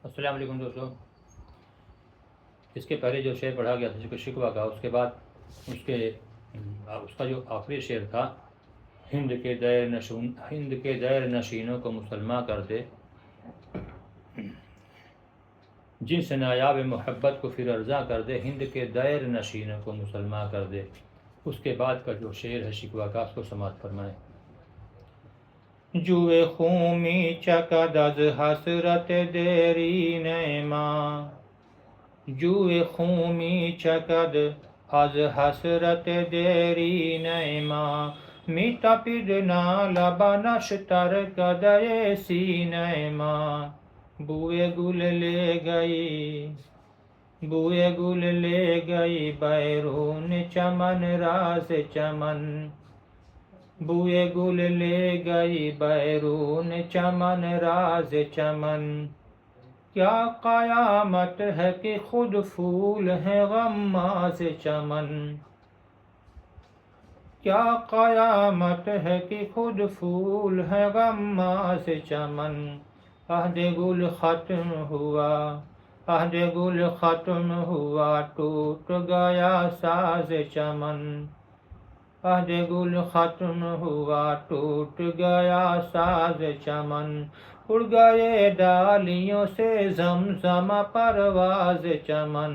السلام علیکم دوستو. اس کے پہلے جو شعر پڑھا گیا تھا شکوہ کا، اس کے بعد اس کا جو آخری شعر تھا، ہند کے دیر نشینوں کو مسلمان کر دے، جن سے نایاب محبت کو پھر ارزاں کر دے، ہند کے دیر نشینوں کو مسلمان کر دے. اس کے بعد کا جو شعر ہے شکوہ کا، اس کو سماعت فرمائیں. جوئے خونی چکد از حسرت دیرینہ ما، جوئے خونی چکد از حسرت دیرینہ ما، می تپید لبانش تر کدے سینہ ما. بوئے گل لے گئی بیرون چمن راز چمن، بوئے گل لے گئی بیرون چمن راز چمن. کیا قیامت ہے کہ خود پھول ہے غماز چمن، کیا قیامت ہے کہ خود پھول ہے غماز چمن. عہد گل ختم ہوا، عہد گل ختم ہوا، ٹوٹ گیا ساز چمن. عہد گل ختم ہوا، ٹوٹ گیا ساز چمن. اڑ گئے ڈالیوں سے زمزم پرواز چمن،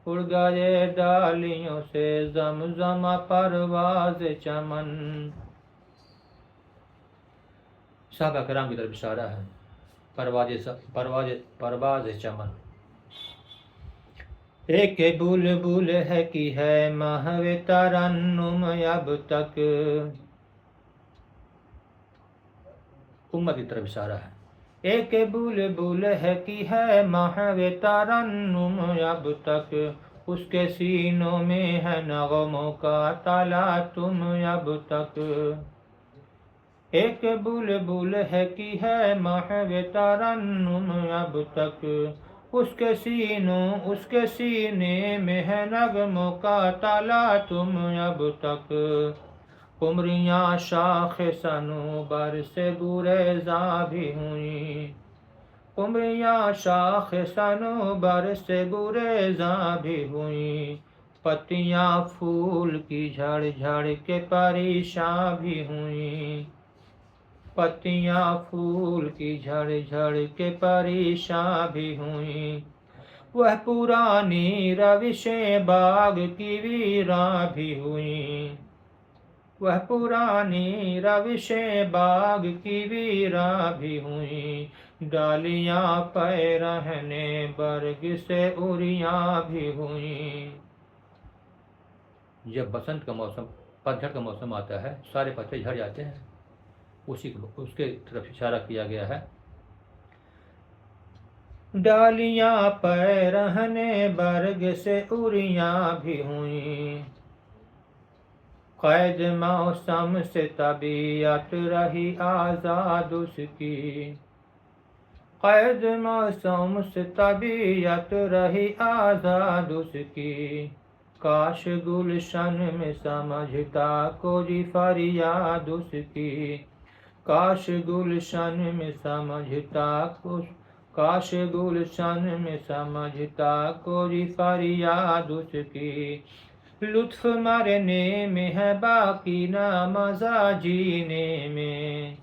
اڑ گئے ڈالیوں سے زمزم پرواز چمن. صحابہ کرام کی طرف اشارہ ہے. پرواز چمن. ایک بلبل ہے کی ہے محو ترنم اب تک، امت کی طرف اشارہ ہے. ایک بلبل ہے کی ہے محو ترنم اب تک، اس کے سینوں میں ہے نغموں کا تلاطم اب تک. ایک بلبل ہے کی ہے محو ترنم اب تک، اس کے سینے میں ہے نغموں کا تلاطم اب تک. قمریاں شاخ صنوبر سے گریزاں بھی ہوئیں، قمریاں شاخ صنوبر سے گریزاں بھی ہوئیں. پتیاں پھول کی جھڑ جھڑ کے پریشاں بھی ہوئیں، پتیاں پھول کی جھڑ جھڑ کے پریشاں بھی ہوئیں. وہ پرانی روشیں باغ کی ویراں بھی ہوئیں، وہ پرانی روشیں باغ کی ویراں بھی ہوئیں. ڈالیاں پہ رہنے برگ سے اریاں بھی ہوئیں. جب بسنت کا موسم، پتجھڑ کا موسم آتا ہے، سارے پتے جھڑ جاتے ہیں، اس کے طرف اشارہ کیا گیا ہے. ڈالیاں پہ رہنے برگ سے اریاں بھی ہوئیں. قید موسم سے طبیعت رہی آزاد اس کی، قید موسم سے طبیعت رہی آزاد اس کی. کاش گلشن میں سمجھتا کوئی فریاد اس کی، کاش گلشن میں سمجھتا کاش گلشن میں سمجھتا کوئی فریاد اس کی. لطف مرنے میں ہے باقی نہ مزہ جینے میں،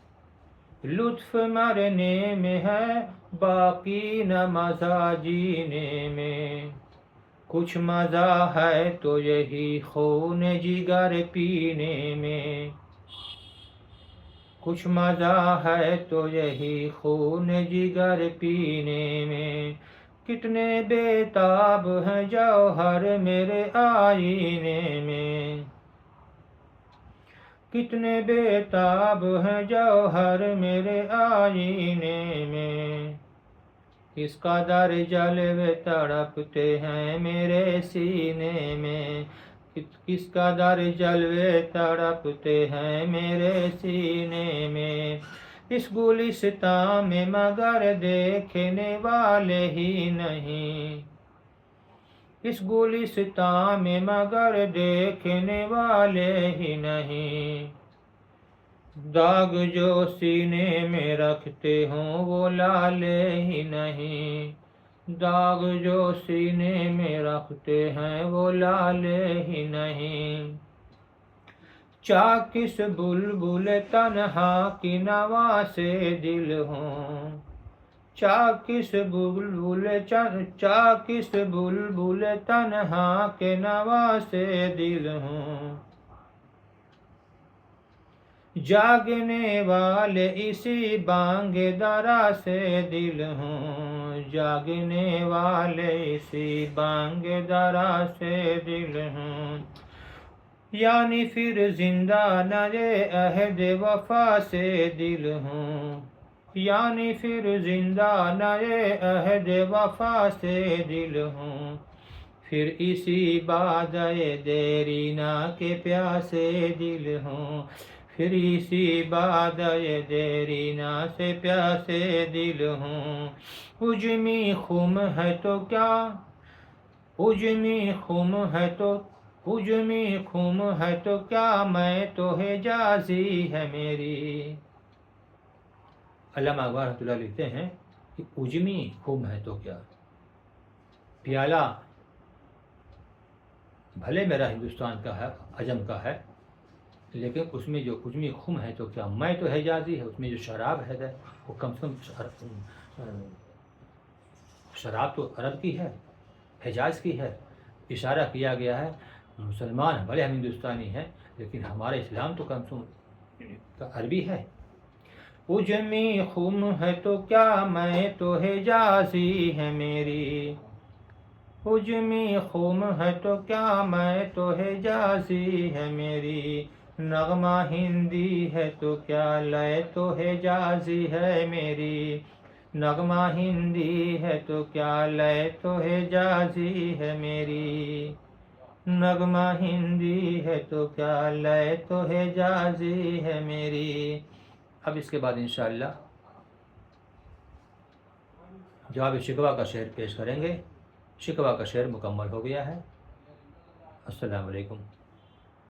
لطف مرنے میں ہے باقی نہ مزہ جینے میں. کچھ مزہ ہے تو یہی خون جگر پینے میں، کچھ مزہ ہے تو یہی خون جگر پینے میں. کتنے بے تاب ہیں جوہر میرے آئینے میں، کتنے بے تاب ہیں جوہر میرے آئینے میں. کس قدر جلوے تڑپتے ہیں میرے سینے میں، کس قدر جلوے تڑپتے ہیں میرے سینے میں. اس گلستان میں مگر دیکھنے والے ہی نہیں، اس گلستان میں مگر دیکھنے والے ہی نہیں. داغ جو سینے میں رکھتے ہوں وہ لالے ہی نہیں، داغ جو سینے میں رکھتے ہیں وہ لالے ہی نہیں، چاکس بلبل تنہا کی نوا سے دل ہوں، چاکس بلبل تنہا کے نوا سے دل ہوں، جاگنے والے اسی بانگ درا سے دل ہوں، جاگنے والے اسی بانگ درا سے دل ہوں، یعنی پھر زندہ نئے عہد وفا سے دل ہوں، یعنی پھر زندہ نئے عہد وفا سے دل ہوں، پھر اسی بادئ دیرینہ کے پیاسے دل ہوں، پھر اسی بادئ دیرینہ سے پیاسے دل ہوں، اجمی خم ہے تو کیا، اجمی خم ہے تو کیا، میں تو حجازی ہے میری۔ علامہ اقبال رحمۃ اللہ لکھتے ہیں کہ اجمی خم ہے تو کیا، پیالہ بھلے میرا ہندوستان کا ہے، عجم کا ہے، لیکن اس میں جو اجمی خم ہے تو کیا، میں تو حجازی ہے، اس میں جو شراب ہے وہ کم سے کم شراب تو عرب کی ہے، حجاز کی ہے، اشارہ کیا گیا ہے مسلمان ہیں، بھلے ہم ہندوستانی ہیں لیکن ہمارا اسلام تو کم سے کم عربی ہے۔ اجمی خم ہے تو کیا، میں تو حجازی ہے میری، اجمی خم ہے تو کیا، میں تو حجازی ہے میری، نغمہ ہندی ہے تو کیا، لے تو حجازی ہے میری، نغمہ ہندی ہے تو کیا، لے تو حجازی ہے میری، نغمہ ہندی ہے تو کیا، لے تو حجازی ہے میری۔ اب اس کے بعد انشاءاللہ جواب شکوہ کا شعر پیش کریں گے۔ شکوہ کا شعر مکمل ہو گیا ہے۔ السلام علیکم۔